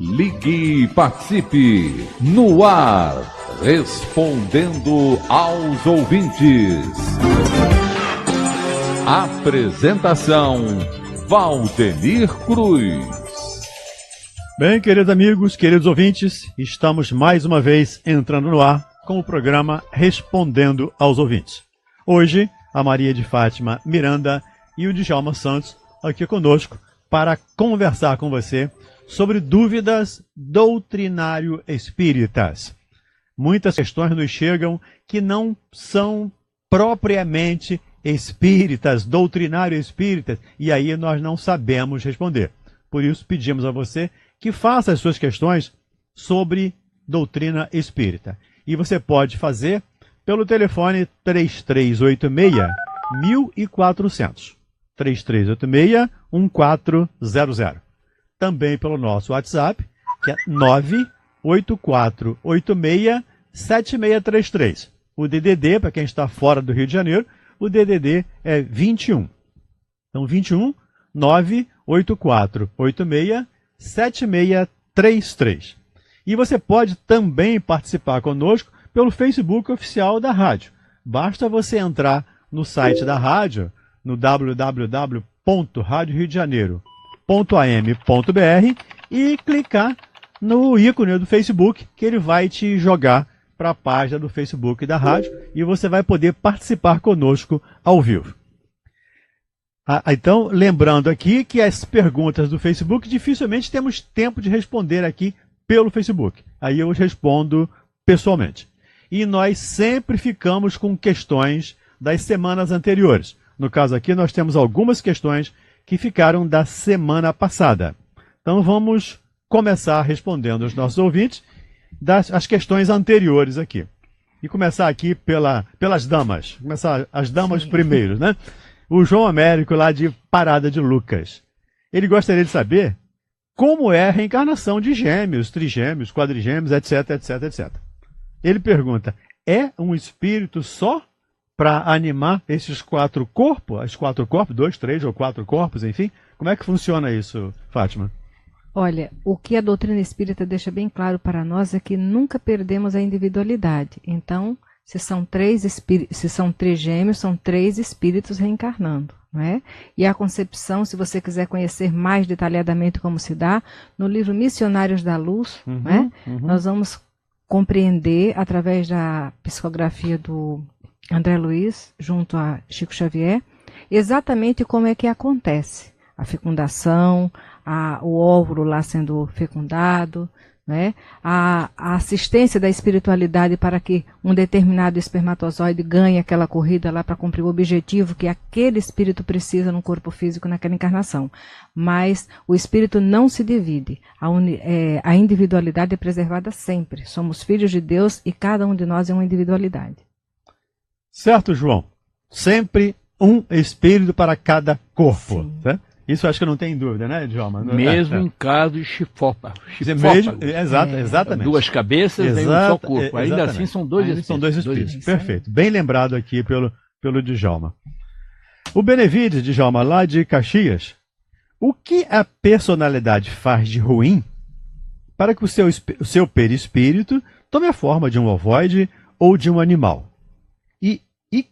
Ligue e participe no ar, respondendo aos ouvintes. Apresentação, Valdemir Cruz. Bem, queridos amigos, queridos ouvintes, estamos mais uma vez entrando no ar com o programa Respondendo aos Ouvintes. Hoje, a Maria de Fátima Miranda e o Djalma Santos aqui conosco para conversar com você sobre dúvidas doutrinário-espíritas. Muitas questões nos chegam que não são propriamente espíritas, doutrinário-espíritas, e aí nós não sabemos responder. Por isso pedimos a você que faça as suas questões sobre doutrina espírita. E você pode fazer pelo telefone 3386-1400. 3386-1400. Também pelo nosso WhatsApp, que é 98486-7633. O DDD, para quem está fora do Rio de Janeiro, o DDD é 21. Então, 21 98486-7633. E você pode também participar conosco pelo Facebook oficial da rádio. Basta você entrar no site da rádio, no www.radioriodejaneiro.am.br e clicar no ícone do Facebook, que ele vai te jogar para a página do Facebook da rádio e você vai poder participar conosco ao vivo. Então, lembrando aqui que as perguntas do Facebook dificilmente temos tempo de responder aqui pelo Facebook. Aí eu respondo pessoalmente. E nós sempre ficamos com questões das semanas anteriores. No caso aqui, nós temos algumas questões que ficaram da semana passada. Então vamos começar respondendo aos nossos ouvintes as questões anteriores aqui. E começar aqui pelas damas. Começar as damas primeiro, né? O João Américo, lá de Parada de Lucas. Ele gostaria de saber como é a reencarnação de gêmeos, trigêmeos, quadrigêmeos, etc, etc, etc. Ele pergunta, é um espírito só para animar esses quatro corpos? Os quatro corpos, 2, 3 ou 4 corpos, enfim? Como é que funciona isso, Fátima? Olha, o que a doutrina espírita deixa bem claro para nós é que nunca perdemos a individualidade. Então, se são trigêmeos, são 3 espíritos reencarnando, não é? E a concepção, se você quiser conhecer mais detalhadamente como se dá, no livro Missionários da Luz, nós vamos compreender, através da psicografia do André Luiz, junto a Chico Xavier, exatamente como é que acontece a fecundação, o óvulo lá sendo fecundado, né? A assistência da espiritualidade para que um determinado espermatozoide ganhe aquela corrida lá para cumprir o objetivo que aquele espírito precisa no corpo físico naquela encarnação. Mas o espírito não se divide, a individualidade é preservada sempre. Somos filhos de Deus e cada um de nós é uma individualidade. Certo, João. Sempre um espírito para cada corpo. Certo? Isso acho que não tem dúvida, né, Djalma? Mesmo em caso de chifópago. Exatamente. 2 cabeças e um só corpo. Ainda assim são 2 espíritos. São 2 espíritos. Perfeito. Bem lembrado aqui pelo Djalma. O Benevides, Djalma, lá de Caxias. O que a personalidade faz de ruim para que o seu perispírito tome a forma de um ovoide ou de um animal? E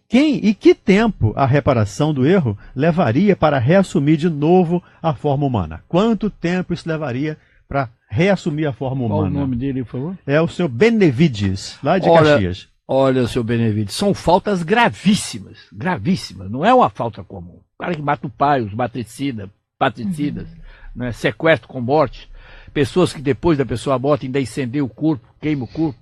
que tempo a reparação do erro levaria para reassumir de novo a forma humana? Quanto tempo isso levaria para reassumir a forma humana? Qual o nome dele, por favor? É o seu Benevides, lá de Caxias. Olha, seu Benevides, são faltas gravíssimas, gravíssimas. Não é uma falta comum. O cara que mata o pai, os patricidas, né, sequestro com morte, pessoas que depois da pessoa morta ainda incendeiam o corpo, queimam o corpo.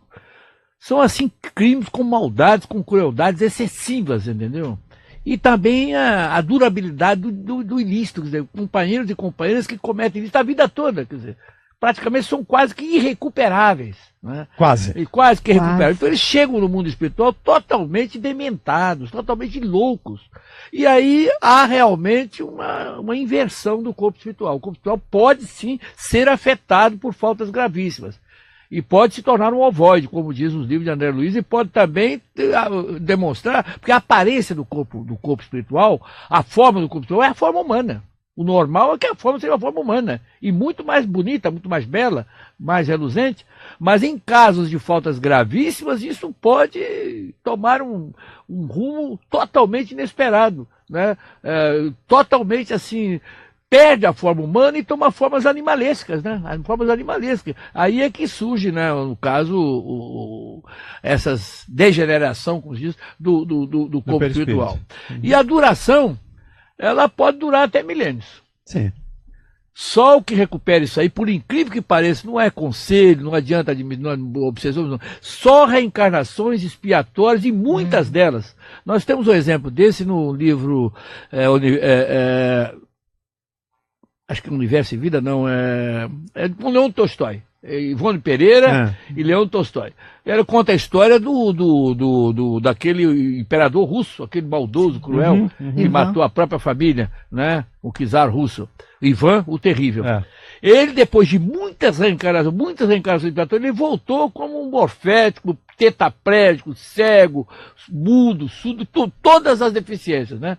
São, assim, crimes com maldades, com crueldades excessivas, entendeu? E também a durabilidade do ilícito, quer dizer, companheiros e companheiras que cometem ilícito a vida toda, quer dizer, praticamente são quase que irrecuperáveis. Né? Quase. E quase que irrecuperáveis. Então eles chegam no mundo espiritual totalmente dementados, totalmente loucos. E aí há realmente uma inversão do corpo espiritual. O corpo espiritual pode sim ser afetado por faltas gravíssimas. E pode se tornar um ovoide, como diz os livros de André Luiz, e pode também demonstrar, porque a aparência do corpo espiritual, a forma do corpo espiritual é a forma humana. O normal é que a forma seja uma forma humana, e muito mais bonita, muito mais bela, mais reluzente, mas em casos de faltas gravíssimas, isso pode tomar um rumo totalmente inesperado, né? Totalmente assim, perde a forma humana e toma formas animalescas, né? Formas animalescas. Aí é que surge, né, no caso, essas degeneração, como se diz, do corpo espiritual. E a duração, ela pode durar até milênios. Sim. Só o que recupera isso aí, por incrível que pareça, não é conselho, não adianta não, obsessão, não. Só reencarnações expiatórias, e muitas delas. Nós temos um exemplo desse no livro, acho que Universo e Vida, não, é com Leão Tolstói. Ivone Pereira e Leão Tolstói. Ela conta a história daquele imperador russo, aquele maldoso, cruel, que matou a própria família, né? O czar russo, Ivan o Terrível. Ele, depois de muitas reencarnações, ele voltou como um morfético, tetraplégico, cego, mudo, surdo, todas as deficiências, né?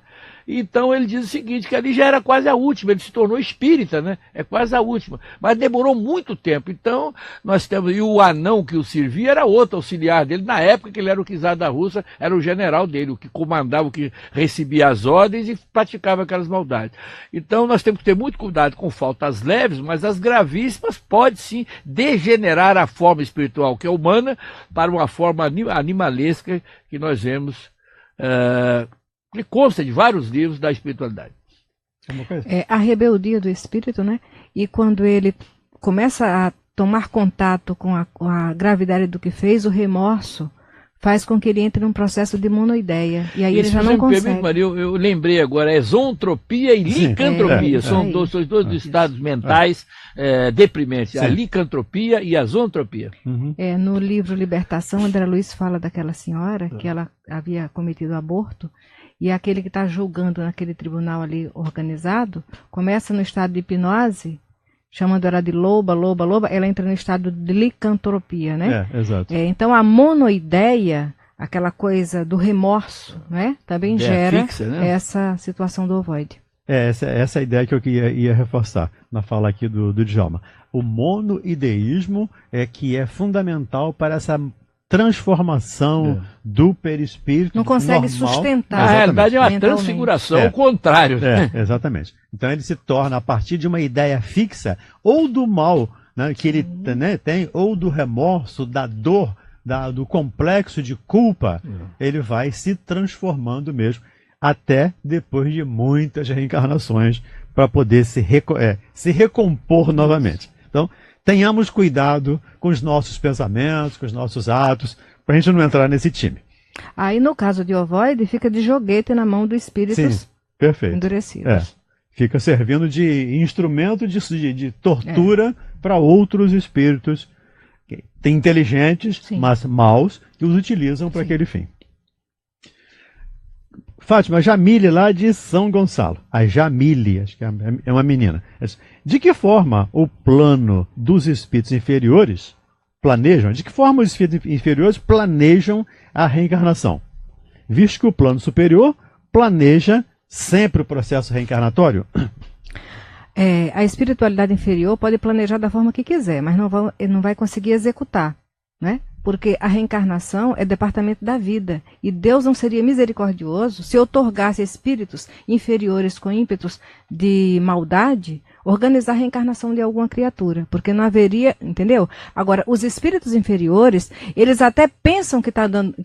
Então ele diz o seguinte, que ali já era quase a última, ele se tornou espírita, né? É quase a última, mas demorou muito tempo. Então nós temos, e o anão que o servia era outro auxiliar dele, na época que ele era o czar da Rússia, era o general dele, o que comandava, o que recebia as ordens e praticava aquelas maldades. Então nós temos que ter muito cuidado com faltas leves, mas as gravíssimas pode sim degenerar a forma espiritual, que é humana, para uma forma animalesca que nós vemos, que consta de vários livros da espiritualidade. A rebeldia do espírito, né? E quando ele começa a tomar contato com a gravidade do que fez, o remorso faz com que ele entre num processo de monoideia. E aí ele já não consegue. Permite, Maria, eu lembrei agora, zontropia e licantropia. São dois estados mentais deprimentes. A licantropia e a zontropia. No livro Libertação, André Luiz fala daquela senhora que ela havia cometido aborto. E aquele que está julgando naquele tribunal ali organizado, começa no estado de hipnose, chamando ela de loba, ela entra no estado de licantropia, né? Exato. Então a monoideia, aquela coisa do remorso, né? Também gera fixa, né? essa situação do ovoide. Essa é a ideia que eu ia reforçar na fala aqui do Djalma. O monoideísmo que é fundamental para essa transformação do perispírito. Não consegue normal. sustentar. Na realidade é uma transfiguração, ao contrário. Exatamente. Então ele se torna, a partir de uma ideia fixa, ou do mal, né, que ele tem, ou do remorso, da dor, do complexo de culpa, ele vai se transformando mesmo, até depois de muitas reencarnações, para poder se recompor novamente. Então, tenhamos cuidado com os nossos pensamentos, com os nossos atos, para a gente não entrar nesse time. Aí, no caso de ovoide, fica de joguete na mão do espírito endurecido. Fica servindo de instrumento de tortura para outros espíritos inteligentes, mas maus, que os utilizam para aquele fim. Fátima, Jamile lá de São Gonçalo. A Jamile, acho que é uma menina. De que forma o plano dos espíritos inferiores planejam a reencarnação? Visto que o plano superior planeja sempre o processo reencarnatório? A espiritualidade inferior pode planejar da forma que quiser, mas não vai conseguir executar, né? Porque a reencarnação é departamento da vida. E Deus não seria misericordioso se outorgasse a espíritos inferiores com ímpetos de maldade organizar a reencarnação de alguma criatura. Porque não haveria, entendeu? Agora, os espíritos inferiores, eles até pensam que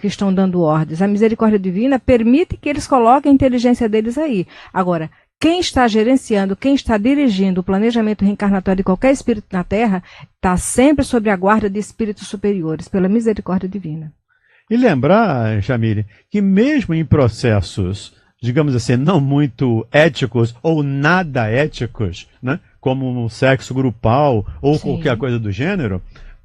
estão dando ordens. A misericórdia divina permite que eles coloquem a inteligência deles aí. Agora, quem está gerenciando, quem está dirigindo o planejamento reencarnatório de qualquer espírito na Terra, está sempre sob a guarda de espíritos superiores, pela misericórdia divina. E lembrar, Jamile, que mesmo em processos, digamos assim, não muito éticos ou nada éticos, né, como um sexo grupal ou qualquer coisa do gênero,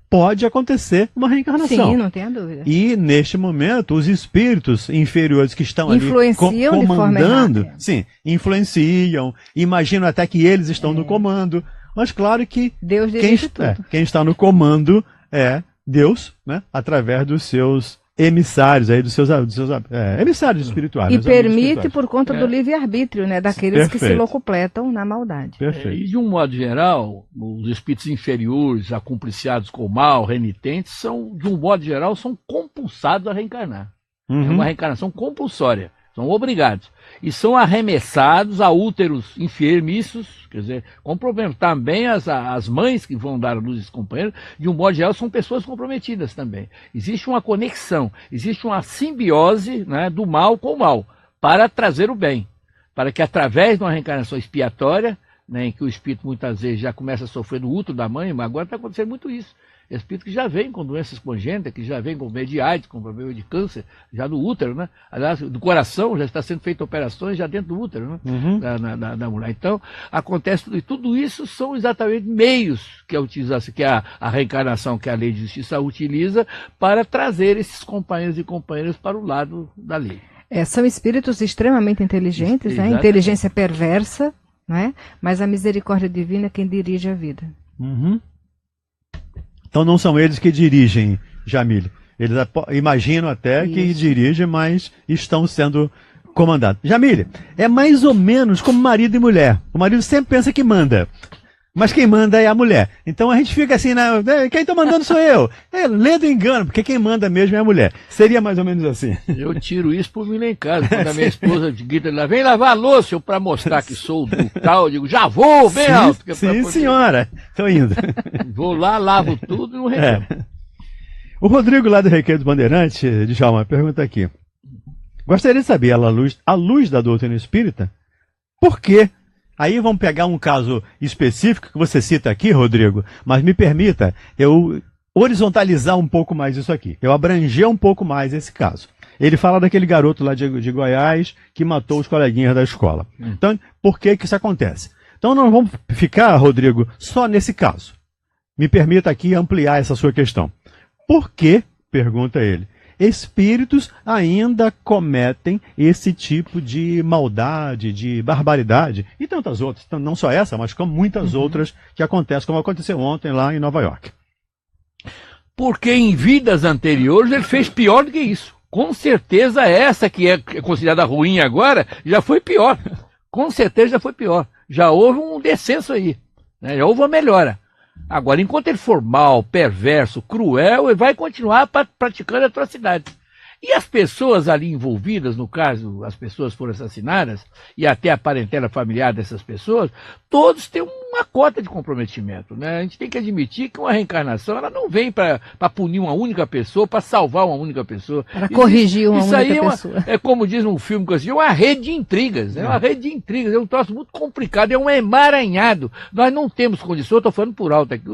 pode acontecer uma reencarnação. Sim, não tenha dúvida. E, neste momento, os espíritos inferiores que estão ali comandando, influenciam, imaginam até que eles estão no comando, mas claro que Deus dirige tudo. Quem está no comando é Deus, né, através dos seus emissários aí dos seus emissários espirituais. E meus amigos permite espirituais. por conta do livre-arbítrio, né? Daqueles que se Perfeito. locupletam na maldade. Perfeito. E de um modo geral, os espíritos inferiores, acumpliciados com o mal, renitentes, de um modo geral, são compulsados a reencarnar. É Uhum. uma reencarnação compulsória. São obrigados. E são arremessados a úteros enfermiços, quer dizer, com problemas. Também as mães que vão dar à luz esses companheiros, de um modo geral, são pessoas comprometidas também. Existe uma conexão, existe uma simbiose, né, do mal com o mal, para trazer o bem. Para que através de uma reencarnação expiatória, né, em que o espírito muitas vezes já começa a sofrer do útero da mãe, mas agora está acontecendo muito isso. Espírito que já vem com doenças congênitas, que já vem com problema de AIDS, com problema de câncer, já do útero, né? Aliás, do coração, já está sendo feitas operações já dentro do útero, né? Uhum. Da mulher. Então, acontece tudo. E tudo isso são exatamente meios que a reencarnação, que a lei de justiça utiliza para trazer esses companheiros e companheiras para o lado da lei. São espíritos extremamente inteligentes, né? Exatamente. Inteligência perversa, né? Mas a misericórdia divina é quem dirige a vida. Uhum. Então não são eles que dirigem, Jamile. Eles imaginam até que Isso. dirigem, mas estão sendo comandados. Jamile, é mais ou menos como marido e mulher. O marido sempre pensa que manda, mas quem manda é a mulher. Então a gente fica assim, quem está mandando sou eu. Lê do engano, porque quem manda mesmo é a mulher. Seria mais ou menos assim. Eu tiro isso por mim lá em casa. Quando a minha esposa grita lá, vem lavar a louça, eu para mostrar que sou do tal, eu digo, já vou, bem Sim, alto. que é pra sim poder- senhora. Estou indo. Vou lá, lavo tudo e não reclamo. O Rodrigo, lá do Requeiro do Bandeirante, Djalma, pergunta aqui. Gostaria de saber, à luz da doutrina espírita, por que... Aí vamos pegar um caso específico que você cita aqui, Rodrigo, mas me permita eu horizontalizar um pouco mais isso aqui. Eu abranger um pouco mais esse caso. Ele fala daquele garoto lá de Goiás que matou os coleguinhas da escola. Então, por que isso acontece? Então, nós vamos ficar, Rodrigo, só nesse caso. Me permita aqui ampliar essa sua questão. Por que, pergunta ele, espíritos ainda cometem esse tipo de maldade, de barbaridade, e tantas outras, não só essa, mas como muitas outras que acontecem, como aconteceu ontem lá em Nova York. Porque em vidas anteriores ele fez pior do que isso. Com certeza essa que é considerada ruim agora, já foi pior. Com certeza já foi pior. Já houve um descenso aí, né? Já houve uma melhora. Agora, enquanto ele for mal, perverso, cruel, ele vai continuar praticando atrocidades. E as pessoas ali envolvidas, no caso, as pessoas foram assassinadas, e até a parentela familiar dessas pessoas, todos têm uma cota de comprometimento, né? A gente tem que admitir que uma reencarnação ela não vem para punir uma única pessoa, para salvar uma única pessoa. Para corrigir uma Isso aí única pessoa. é como diz um filme que eu assisti, é uma rede de intrigas. É uma rede de intrigas, é um troço muito complicado, é um emaranhado. Nós não temos condições, eu estou falando por alto aqui,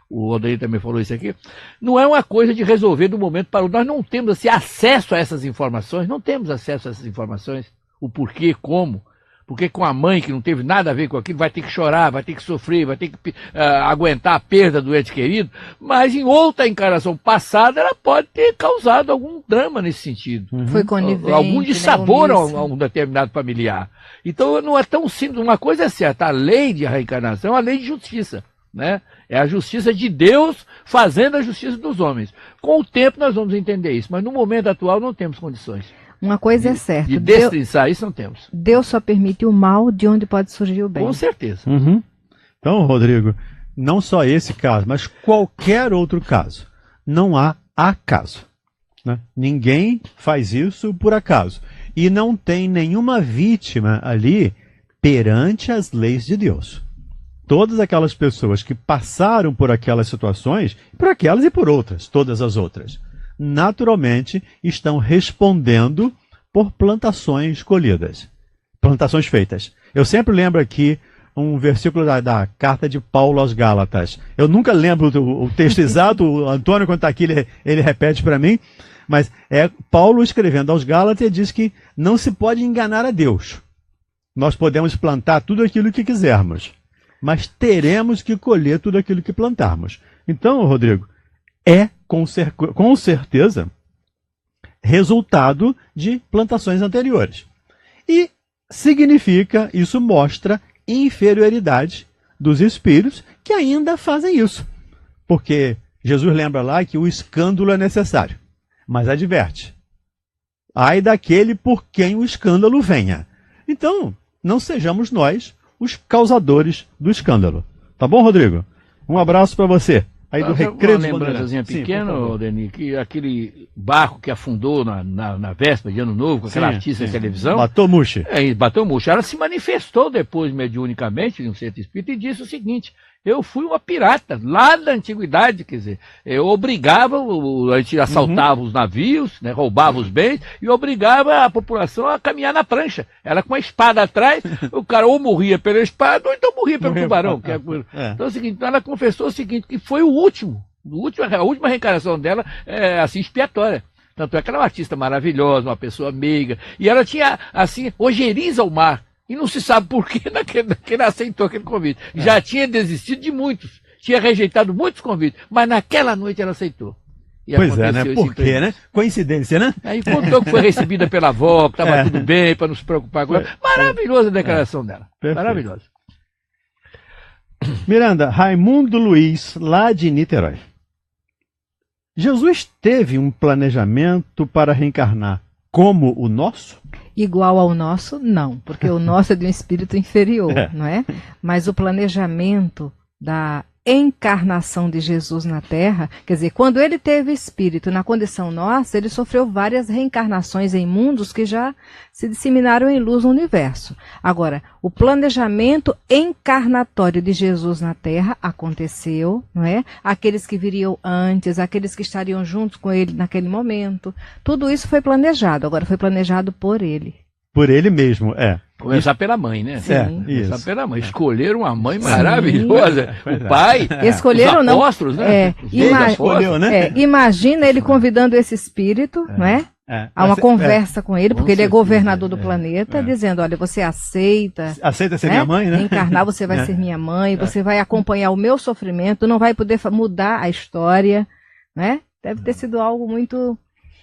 o Odair também falou isso aqui, não é uma coisa de resolver do momento para o outro. Nós não temos assim, acesso a essas informações, não temos acesso a essas informações, o porquê, como. Porque com a mãe que não teve nada a ver com aquilo, vai ter que chorar, vai ter que sofrer, vai ter que aguentar a perda do ente querido, mas em outra encarnação passada ela pode ter causado algum drama nesse sentido. Foi conivente, Algum dissabor né, a um determinado familiar. Então não é tão simples, uma coisa é certa, a lei de reencarnação é uma lei de justiça, né? É a justiça de Deus fazendo a justiça dos homens. Com o tempo nós vamos entender isso, mas no momento atual não temos condições. Uma coisa é certa. De destrinçar isso não temos. Deus só permite o mal de onde pode surgir o bem. Com certeza. Uhum. Então, Rodrigo, não só esse caso, mas qualquer outro caso. Não há acaso. Né? Ninguém faz isso por acaso. E não tem nenhuma vítima ali perante as leis de Deus. Todas aquelas pessoas que passaram por aquelas situações, por aquelas e por outras, todas as outras, naturalmente estão respondendo por plantações colhidas, plantações feitas. Eu sempre lembro aqui um versículo da carta de Paulo aos Gálatas. Eu nunca lembro o texto exato, o Antônio, quando está aqui, ele repete para mim, mas é Paulo escrevendo aos Gálatas e diz que não se pode enganar a Deus. Nós podemos plantar tudo aquilo que quisermos, mas teremos que colher tudo aquilo que plantarmos. Então, Rodrigo, é com certeza resultado de plantações anteriores. E significa, isso mostra inferioridade dos espíritos que ainda fazem isso. Porque Jesus lembra lá que o escândalo é necessário. mas adverte: ai daquele por quem o escândalo venha. Então, não sejamos nós os causadores do escândalo. Tá bom, Rodrigo? Um abraço para você. Aí do Recreio dos Bandeirantes. Uma lembrançazinha pequena, Denis, que aquele barco que afundou na véspera de Ano Novo, com aquela artista de televisão. Batomushi. Batomushi. Ela se manifestou depois, mediunicamente, em um centro espírita, e disse o seguinte: eu fui uma pirata, lá da antiguidade, quer dizer, eu obrigava, a gente assaltava os navios, né, roubava os bens, e obrigava a população a caminhar na prancha. Ela com a espada atrás, o cara ou morria pela espada, ou então morria pelo tubarão. Então é o seguinte, ela confessou o seguinte, que foi a última reencarnação dela, assim, expiatória. Tanto é que ela é uma artista maravilhosa, uma pessoa meiga, e ela tinha, assim, ojeriza ao mar. E não se sabe por que naquele aceitou aquele convite. Já tinha desistido de muitos, tinha rejeitado muitos convites, mas naquela noite ela aceitou. E pois é, né? Por quê, né? Coincidência, né? Aí contou que foi recebida pela avó, que estava tudo bem, para não se preocupar com ela. Maravilhosa a declaração dela. Perfeito. Maravilhosa. Miranda, Raimundo Luiz, lá de Niterói. Jesus teve um planejamento para reencarnar como o nosso? Igual ao nosso, não, porque o nosso é de um espírito inferior, não é? Mas o planejamento da encarnação de Jesus na Terra, quer dizer, quando ele teve espírito na condição nossa, ele sofreu várias reencarnações em mundos que já se disseminaram em luz no universo. Agora, o planejamento encarnatório de Jesus na Terra aconteceu, não é? Aqueles que viriam antes, aqueles que estariam juntos com ele naquele momento, tudo isso foi planejado, agora foi planejado por ele. Por ele mesmo, Começar pela mãe, né? Sim. Começar pela mãe. Escolheram uma mãe maravilhosa. O pai, escolheram, os apóstolos, não. Né? Escolheu, né? Imagina ele convidando esse espírito, não é? Há uma conversa com ele, porque ele é governador do planeta, dizendo, olha, você aceita ser minha mãe, né? Encarnar, você vai ser minha mãe, você vai acompanhar o meu sofrimento, não vai poder mudar a história, né? Deve ter sido algo muito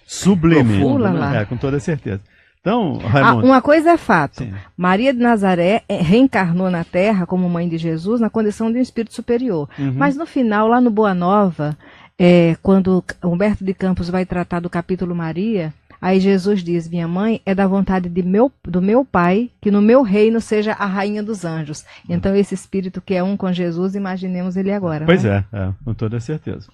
sublime, profundo, né? Com toda certeza. Então, Raimundo, uma coisa é fato. Sim. Maria de Nazaré reencarnou na Terra como mãe de Jesus na condição de um espírito superior. Mas no final, lá no Boa Nova, quando Humberto de Campos vai tratar do capítulo Maria, aí Jesus diz, minha mãe é da vontade do meu pai, que no meu reino seja a rainha dos anjos. Então esse espírito que é um com Jesus, imaginemos ele agora. Pois né? Com toda certeza.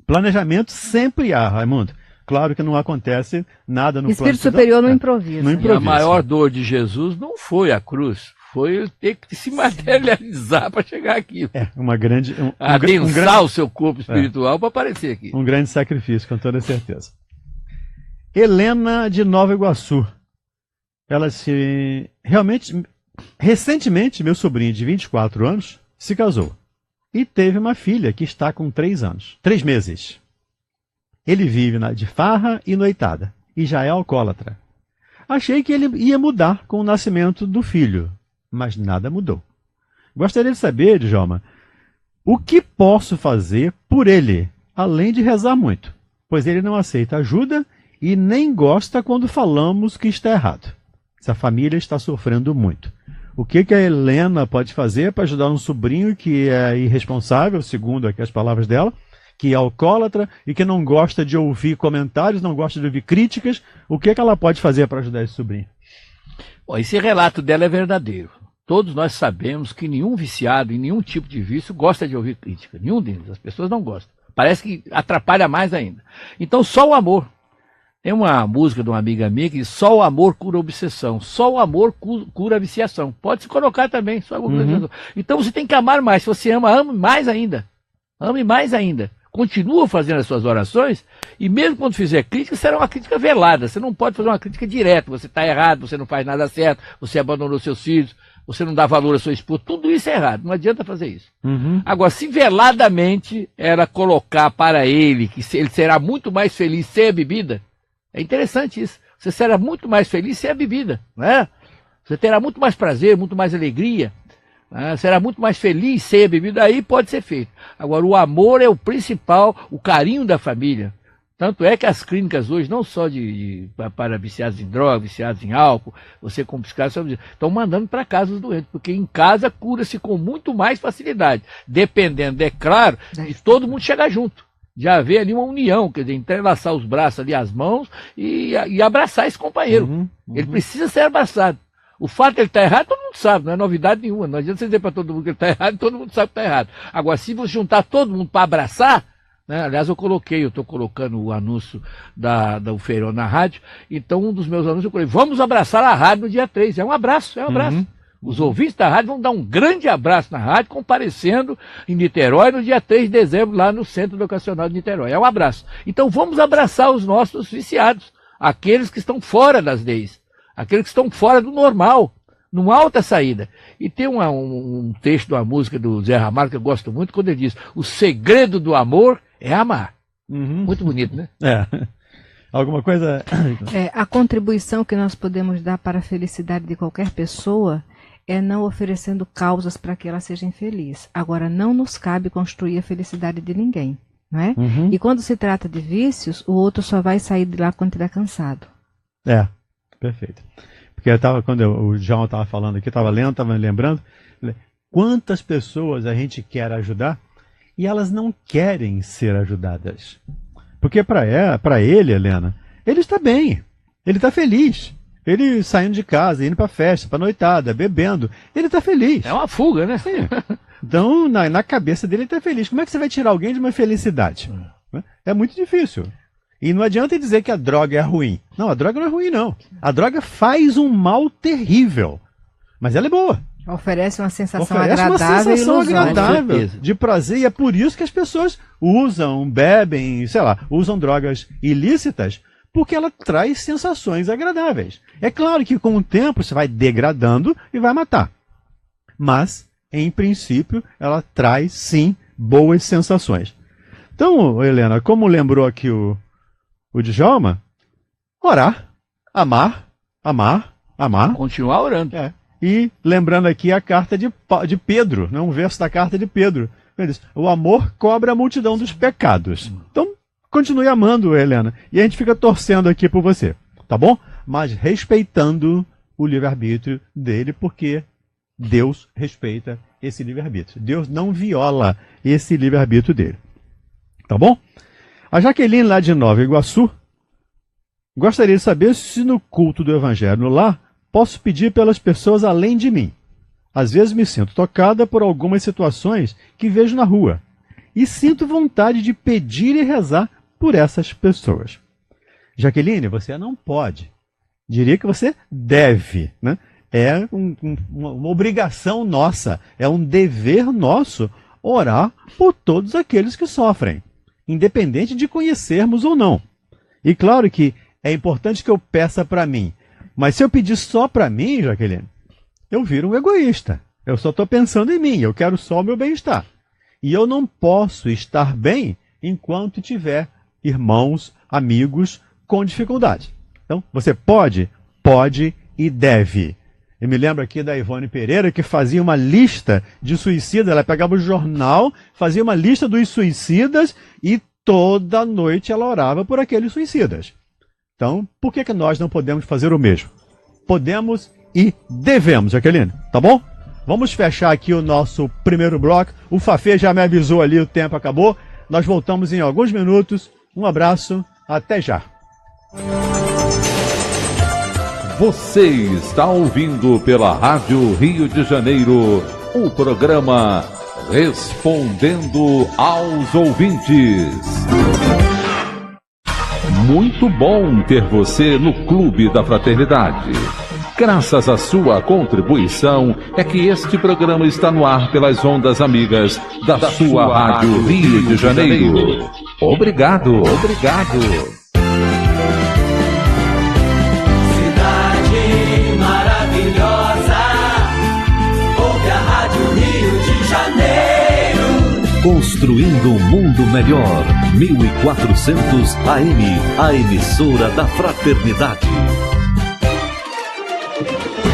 Planejamento sempre há, Raimundo. Claro que não acontece nada no espírito superior não improvisa. Não improvisa. E a maior dor de Jesus não foi a cruz, foi ele ter que se materializar para chegar aqui. Uma grande... adensar o seu corpo espiritual para aparecer aqui. Um grande sacrifício, com toda certeza. Helena de Nova Iguaçu. Recentemente, meu sobrinho de 24 anos se casou. E teve uma filha que está com 3 meses. Ele vive de farra e noitada, e já é alcoólatra. Achei que ele ia mudar com o nascimento do filho, mas nada mudou. Gostaria de saber, Djalma, o que posso fazer por ele, além de rezar muito, pois ele não aceita ajuda e nem gosta quando falamos que está errado. Essa família está sofrendo muito. O que a Helena pode fazer para ajudar um sobrinho que é irresponsável, segundo aqui as palavras dela, que é alcoólatra e que não gosta de ouvir comentários, não gosta de ouvir críticas? O que ela pode fazer para ajudar esse sobrinho? Bom, esse relato dela é verdadeiro. Todos nós sabemos que nenhum viciado em nenhum tipo de vício gosta de ouvir crítica. Nenhum deles. As pessoas não gostam. Parece que atrapalha mais ainda. Então, só o amor. Tem uma música de uma amiga minha que diz, só o amor cura a obsessão. Só o amor cura a viciação. Pode se colocar também. Só o amor cura a viciação. Então, você tem que amar mais. Se você ama, ame mais ainda. Ame mais ainda. Continua fazendo as suas orações, e mesmo quando fizer crítica, será uma crítica velada. Você não pode fazer uma crítica direta. Você está errado, você não faz nada certo, você abandonou seus filhos, você não dá valor à sua esposa. Tudo isso é errado. Não adianta fazer isso. Agora, se veladamente ela colocar para ele que ele será muito mais feliz sem a bebida, é interessante isso. Você será muito mais feliz sem a bebida, não é? Você terá muito mais prazer, muito mais alegria. Será muito mais feliz sem a bebida, aí pode ser feito. Agora, o amor é o principal, o carinho da família. Tanto é que as clínicas hoje, não só para viciados em droga, viciados em álcool, você como psiquiatra, estão mandando para casa os doentes, porque em casa cura-se com muito mais facilidade, dependendo, é claro, de todo mundo chegar junto. de haver ali uma união, quer dizer, entrelaçar os braços ali, as mãos, e abraçar esse companheiro. Ele precisa ser abraçado. O fato de ele estar errado, todo mundo sabe, não é novidade nenhuma. Não adianta você dizer para todo mundo que ele está errado, todo mundo sabe que está errado. Agora, se você juntar todo mundo para abraçar, né, aliás, eu estou colocando o anúncio da Feirão na rádio, então um dos meus anúncios eu coloquei, vamos abraçar a rádio no dia 3. É um abraço, é um abraço. Os ouvintes da rádio vão dar um grande abraço na rádio, comparecendo em Niterói no dia 3 de dezembro, lá no Centro Educacional de Niterói. É um abraço. Então vamos abraçar os nossos viciados, aqueles que estão fora das leis, aqueles que estão fora do normal. Não há outra saída. E tem um texto de uma música do Zé Ramalho que eu gosto muito, quando ele diz, o segredo do amor é amar. Muito bonito, né? Alguma coisa... A contribuição que nós podemos dar para a felicidade de qualquer pessoa é não oferecendo causas para que ela seja infeliz. Agora, não nos cabe construir a felicidade de ninguém, não é? E quando se trata de vícios, o outro só vai sair de lá quando estiver cansado. Perfeito. Porque quando o João estava falando aqui, estava lendo, estava me lembrando, quantas pessoas a gente quer ajudar e elas não querem ser ajudadas. Porque para ele, Helena, ele está bem, ele está feliz. Ele saindo de casa, indo para festa, para noitada, bebendo, ele está feliz. É uma fuga, né? Sim. Então, na cabeça dele, ele está feliz. Como é que você vai tirar alguém de uma felicidade? É muito difícil. E não adianta dizer que a droga é ruim. Não, a droga não é ruim, não. A droga faz um mal terrível. Mas ela é boa. Oferece uma sensação agradável e agradável de prazer. E é por isso que as pessoas usam, bebem, sei lá, usam drogas ilícitas, porque ela traz sensações agradáveis. É claro que com o tempo você vai degradando e vai matar. Mas, em princípio, ela traz, sim, boas sensações. Então, Helena, como lembrou aqui o Djalma, orar, amar. Continuar orando. E lembrando aqui a carta de Pedro, né, um verso da carta de Pedro. Ele diz, o amor cobre a multidão dos pecados. Então, continue amando, Helena. E a gente fica torcendo aqui por você, tá bom? Mas respeitando o livre-arbítrio dele, porque Deus respeita esse livre-arbítrio. Deus não viola esse livre-arbítrio dele. Tá bom? A Jaqueline, lá de Nova Iguaçu, gostaria de saber se no culto do Evangelho no lar, posso pedir pelas pessoas além de mim. Às vezes me sinto tocada por algumas situações que vejo na rua. E sinto vontade de pedir e rezar por essas pessoas. Jaqueline, você não pode. Diria que você deve, né? É uma obrigação nossa, é um dever nosso orar por todos aqueles que sofrem, independente de conhecermos ou não. E claro que é importante que eu peça para mim, mas se eu pedir só para mim, Jaqueline, eu viro um egoísta. Eu só estou pensando em mim, eu quero só o meu bem-estar. E eu não posso estar bem enquanto tiver irmãos, amigos com dificuldade. Então, você pode e deve. Eu me lembro aqui da Ivone Pereira, que fazia uma lista de suicidas. Ela pegava o jornal, fazia uma lista dos suicidas e toda noite ela orava por aqueles suicidas. Então, por que nós não podemos fazer o mesmo? Podemos e devemos, Jaqueline, tá bom? Vamos fechar aqui o nosso primeiro bloco. O Fafê já me avisou ali, o tempo acabou. Nós voltamos em alguns minutos. Um abraço, até já. Você está ouvindo pela Rádio Rio de Janeiro o programa Respondendo aos Ouvintes. Muito bom ter você no Clube da Fraternidade. Graças à sua contribuição é que este programa está no ar pelas ondas amigas da sua Rádio Rio de Janeiro. Obrigado. Cidade maravilhosa, ouve a Rádio Rio de Janeiro. Construindo um mundo melhor. 1400 AM, a emissora da Fraternidade.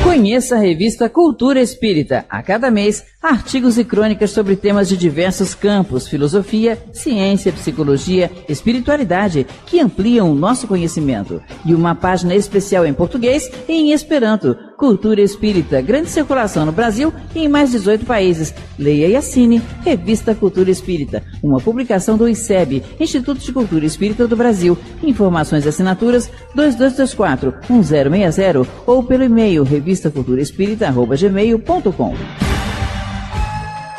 Conheça a revista Cultura Espírita. A cada mês, artigos e crônicas sobre temas de diversos campos, filosofia, ciência, psicologia, espiritualidade, que ampliam o nosso conhecimento. E uma página especial em português e em Esperanto, Cultura Espírita, grande circulação no Brasil e em mais 18 países. Leia e assine Revista Cultura Espírita, uma publicação do ICEB, Instituto de Cultura Espírita do Brasil. Informações e assinaturas 2224-1060 ou pelo e-mail revistaculturaespírita@gmail.com.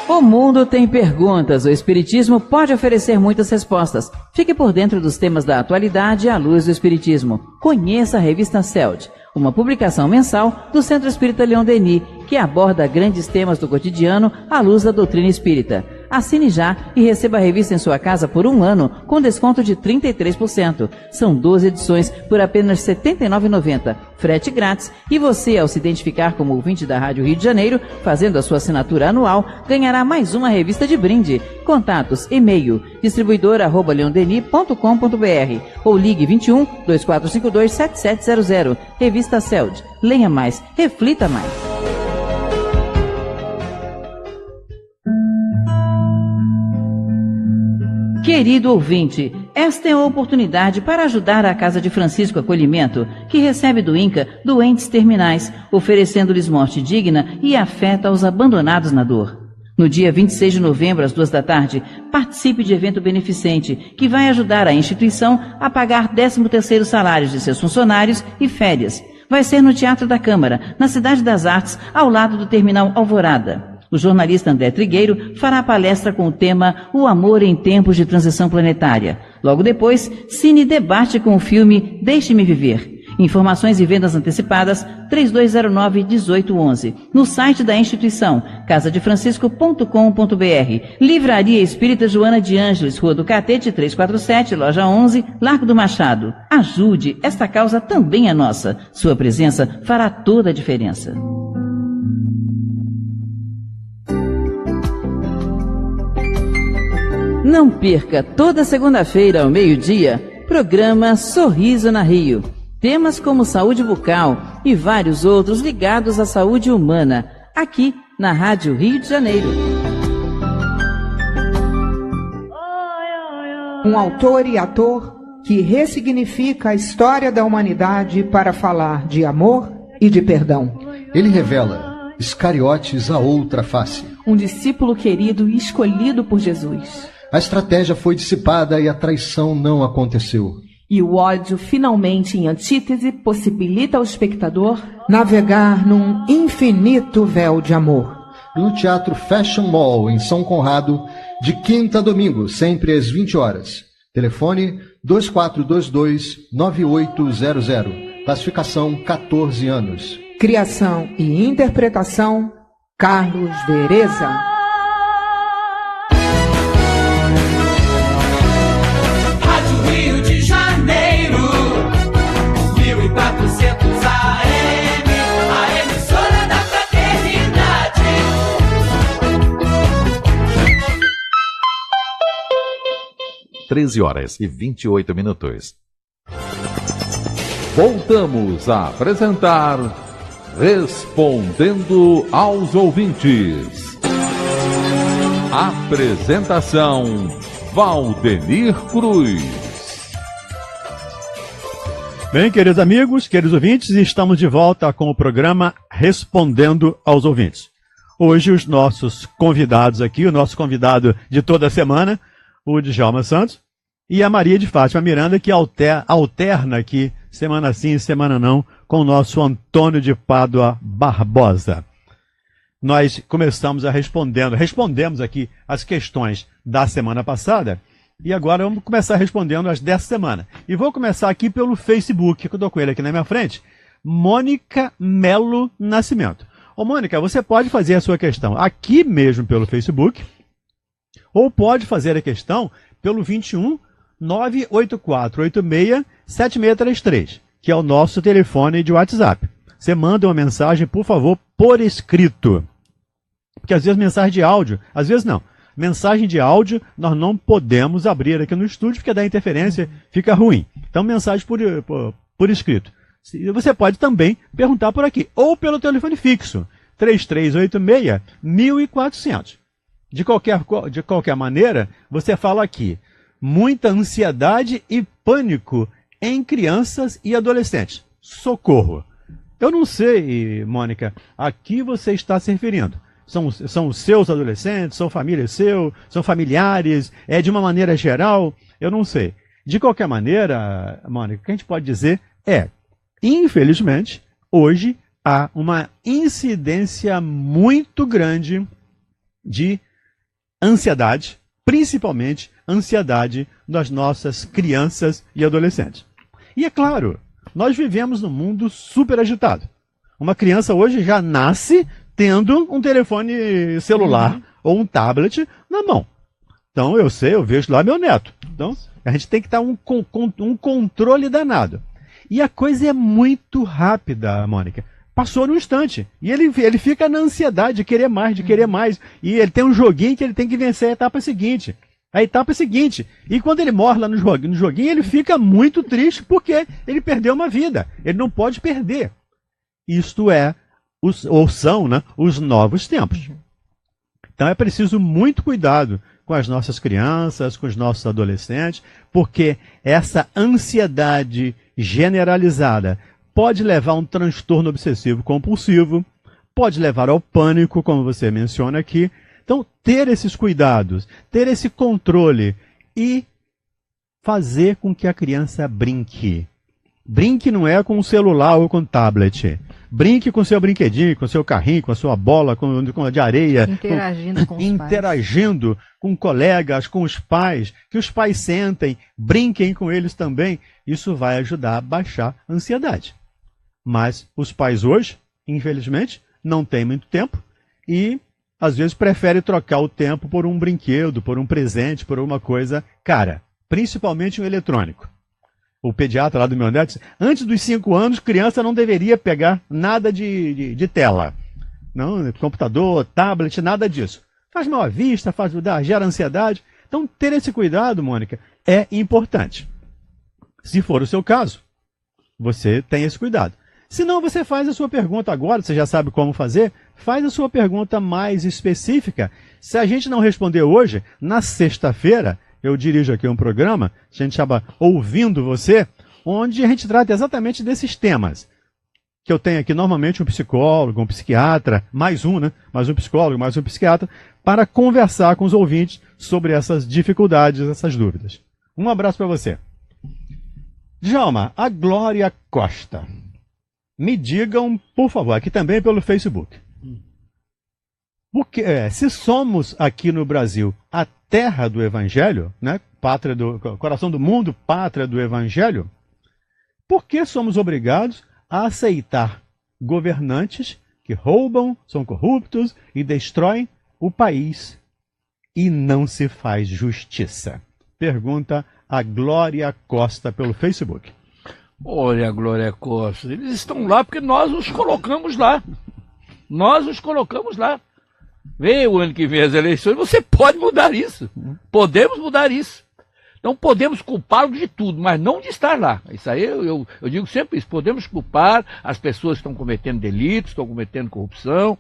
O mundo tem perguntas, o Espiritismo pode oferecer muitas respostas. Fique por dentro dos temas da atualidade à luz do Espiritismo. Conheça a revista CELD, uma publicação mensal do Centro Espírita Leon Denis, que aborda grandes temas do cotidiano à luz da doutrina espírita. Assine já e receba a revista em sua casa por 1 ano, com desconto de 33%. São 12 edições por apenas R$ 79,90. Frete grátis, e você, ao se identificar como ouvinte da Rádio Rio de Janeiro, fazendo a sua assinatura anual, ganhará mais uma revista de brinde. Contatos, e-mail, distribuidora@leondenis.com.br ou ligue 21 2452 7700. Revista CELD. Leia mais, reflita mais. Querido ouvinte, esta é a oportunidade para ajudar a Casa de Francisco Acolhimento, que recebe do INCA doentes terminais, oferecendo-lhes morte digna e afeto aos abandonados na dor. No dia 26 de novembro, às 2 da tarde, participe de evento beneficente, que vai ajudar a instituição a pagar 13º salários de seus funcionários e férias. Vai ser no Teatro da Câmara, na Cidade das Artes, ao lado do Terminal Alvorada. O jornalista André Trigueiro fará palestra com o tema O Amor em Tempos de Transição Planetária. Logo depois, Cine debate com o filme Deixe-me Viver. Informações e vendas antecipadas 3209-1811. No site da instituição, casadefrancisco.com.br. Livraria Espírita Joana de Ângeles, Rua do Catete 347, Loja 11, Largo do Machado. Ajude, esta causa também é nossa. Sua presença fará toda a diferença. Não perca, toda segunda-feira ao meio-dia, programa Sorriso na Rio. Temas como saúde bucal e vários outros ligados à saúde humana, aqui na Rádio Rio de Janeiro. Um autor e ator que ressignifica a história da humanidade para falar de amor e de perdão. Ele revela Iscariotes, a outra face. Um discípulo querido e escolhido por Jesus. A estratégia foi dissipada e a traição não aconteceu. E o ódio, finalmente em antítese, possibilita ao espectador navegar num infinito véu de amor. No Teatro Fashion Mall, em São Conrado, de quinta a domingo, sempre às 20 horas. Telefone 2422-9800. Classificação 14 anos. Criação e interpretação, Carlos Vereza. A emissora da Fraternidade. Treze horas e 28 minutos. Voltamos a apresentar Respondendo aos Ouvintes. Apresentação Valdemir Cruz. Bem, queridos amigos, queridos ouvintes, estamos de volta com o programa Respondendo aos Ouvintes. Hoje os nossos convidados aqui, o nosso convidado de toda semana, o Djalma Santos, e a Maria de Fátima Miranda, que alterna aqui, semana sim e semana não, com o nosso Antônio de Pádua Barbosa. Nós começamos respondemos aqui as questões da semana passada, e agora vamos começar respondendo as dessa semana. E vou começar aqui pelo Facebook, que eu estou com ele aqui na minha frente, Mônica Melo Nascimento. Ô Mônica, você pode fazer a sua questão aqui mesmo pelo Facebook, ou pode fazer a questão pelo 21 98486 7633, que é o nosso telefone de WhatsApp. Você manda uma mensagem, por favor, por escrito. Porque às vezes mensagem de áudio, às vezes não. Mensagem de áudio nós não podemos abrir aqui no estúdio, porque dá interferência, fica ruim. Então, mensagem por escrito. Você pode também perguntar por aqui, ou pelo telefone fixo, 3386-1400. De qualquer maneira, você fala aqui, muita ansiedade e pânico em crianças e adolescentes. Socorro. Eu não sei, Mônica, a que você está se referindo. São os seus adolescentes, são famílias seu, são familiares, é de uma maneira geral, eu não sei. De qualquer maneira, Mônica, o que a gente pode dizer é, infelizmente, hoje há uma incidência muito grande de ansiedade, principalmente ansiedade das nossas crianças e adolescentes. E é claro, nós vivemos num mundo super agitado. Uma criança hoje já nasce tendo um telefone celular ou um tablet na mão. Então eu vejo lá meu neto. Então a gente tem que dar um controle danado. E a coisa é muito rápida, Mônica. Passou num instante. E ele fica na ansiedade de querer mais, de querer mais. E ele tem um joguinho que ele tem que vencer a etapa seguinte. A etapa seguinte. E quando ele morre lá no joguinho, ele fica muito triste porque ele perdeu uma vida. Ele não pode perder. Isto é, são, né, os novos tempos. Então é preciso muito cuidado com as nossas crianças, com os nossos adolescentes, porque essa ansiedade generalizada pode levar a um transtorno obsessivo compulsivo, pode levar ao pânico, como você menciona aqui. Então, ter esses cuidados, ter esse controle e fazer com que a criança brinque. Brinque não é com o celular ou com o tablet. Brinque com o seu brinquedinho, com o seu carrinho, com a sua bola de areia. Interagindo com colegas, com os pais. Que os pais sentem, brinquem com eles também. Isso vai ajudar a baixar a ansiedade. Mas os pais hoje, infelizmente, não têm muito tempo e às vezes preferem trocar o tempo por um brinquedo, por um presente, por uma coisa cara. Principalmente um eletrônico. O pediatra lá do meu neto disse, antes dos 5 anos, criança não deveria pegar nada de tela. Não, computador, tablet, nada disso. Faz mal à vista, gera ansiedade. Então, ter esse cuidado, Mônica, é importante. Se for o seu caso, você tem esse cuidado. Se não, você faz a sua pergunta agora, você já sabe como fazer, faz a sua pergunta mais específica. Se a gente não responder hoje, na sexta-feira, eu dirijo aqui um programa, a gente chama Ouvindo Você, onde a gente trata exatamente desses temas. Que eu tenho aqui normalmente um psicólogo, um psiquiatra, mais um psicólogo, mais um psiquiatra, para conversar com os ouvintes sobre essas dificuldades, essas dúvidas. Um abraço para você. Djalma, a Glória Costa. Me digam, por favor, aqui também pelo Facebook. Porque, se somos aqui no Brasil a terra do Evangelho, né, pátria coração do mundo, pátria do Evangelho, por que somos obrigados a aceitar governantes que roubam, são corruptos e destroem o país e não se faz justiça? Pergunta a Glória Costa pelo Facebook. Olha, Glória Costa, eles estão lá porque nós os colocamos lá. Nós os colocamos lá. Vem o ano que vem as eleições, você pode mudar isso. Podemos mudar isso. Não podemos culpá-los de tudo, mas não de estar lá. Isso aí eu digo sempre isso. Podemos culpar as pessoas que estão cometendo delitos, estão cometendo corrupção,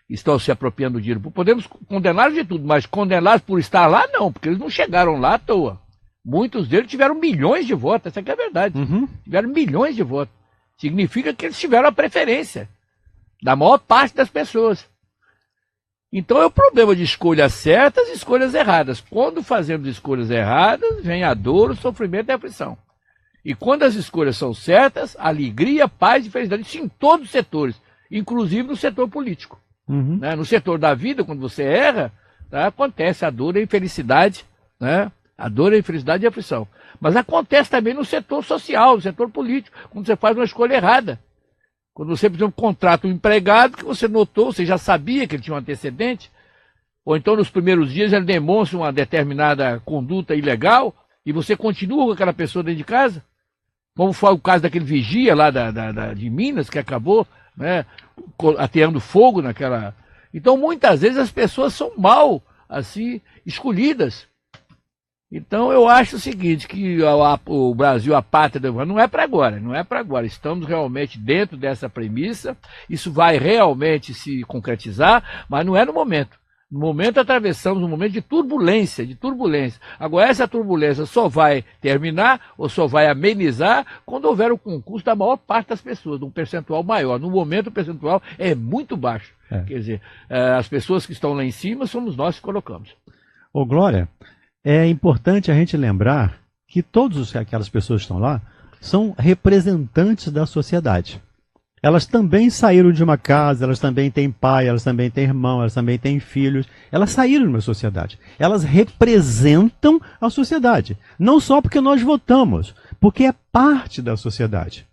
estão se apropriando do dinheiro. Podemos condená-los de tudo, mas condená-los por estar lá, não, porque eles não chegaram lá à toa. Muitos deles tiveram milhões de votos, essa aqui é a verdade. Tiveram milhões de votos. Significa que eles tiveram a preferência da maior parte das pessoas. Então é o problema de escolhas certas e escolhas erradas. Quando fazemos escolhas erradas, vem a dor, o sofrimento e a aflição. E quando as escolhas são certas, alegria, paz e felicidade. Isso em todos os setores, inclusive no setor político. Né? No setor da vida, quando você erra, tá, acontece a dor e a infelicidade, né? A dor, a infelicidade e a aflição. Mas acontece também no setor social, no setor político, quando você faz uma escolha errada. Quando você, por exemplo, contrata um empregado que você notou, você já sabia que ele tinha um antecedente, ou então nos primeiros dias ele demonstra uma determinada conduta ilegal, e você continua com aquela pessoa dentro de casa, como foi o caso daquele vigia lá de Minas, que acabou, né, ateando fogo naquela... Então, muitas vezes as pessoas são mal, assim, escolhidas. Então eu acho o seguinte, que o Brasil, a pátria do Evangelho, não é para agora, não é para agora. Estamos realmente dentro dessa premissa, isso vai realmente se concretizar, mas não é no momento. No momento atravessamos um momento de turbulência, Agora essa turbulência só vai terminar ou só vai amenizar quando houver o concurso da maior parte das pessoas, de um percentual maior. No momento o percentual é muito baixo. Quer dizer, as pessoas que estão lá em cima somos nós que colocamos. Ô Glória, é importante a gente lembrar que todas aquelas pessoas que estão lá são representantes da sociedade. Elas também saíram de uma casa, elas também têm pai, elas também têm irmão, elas também têm filhos. Elas saíram de uma sociedade. Elas representam a sociedade. Não só porque nós votamos, porque é parte da sociedade.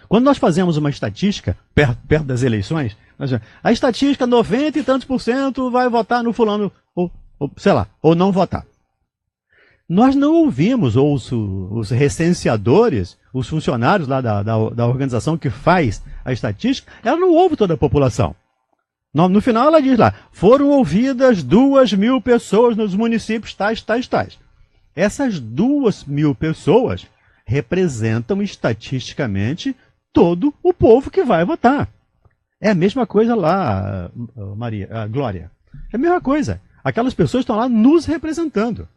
Quando nós fazemos uma estatística, perto das eleições, a estatística 90 e tantos % vai votar no fulano, ou não votar. Nós não ouvimos, ou os recenseadores, os funcionários lá da organização que faz a estatística, ela não ouve toda a população. No final ela diz lá, foram ouvidas 2.000 pessoas nos municípios tais. Essas 2.000 pessoas representam estatisticamente todo o povo que vai votar. É a mesma coisa lá, Glória. É a mesma coisa. Aquelas pessoas estão lá nos representando.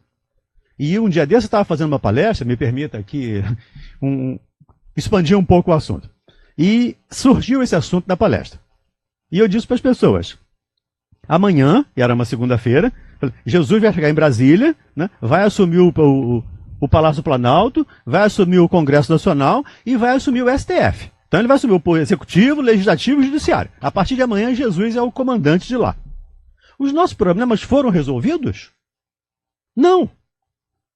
E um dia desse eu estava fazendo uma palestra, me permita aqui expandir um pouco o assunto. E surgiu esse assunto da palestra. E eu disse para as pessoas, amanhã, e era uma segunda-feira, Jesus vai chegar em Brasília, né, vai assumir o Palácio Planalto, vai assumir o Congresso Nacional e vai assumir o STF. Então ele vai assumir o Executivo, Legislativo e Judiciário. A partir de amanhã, Jesus é o comandante de lá. Os nossos problemas foram resolvidos? Não.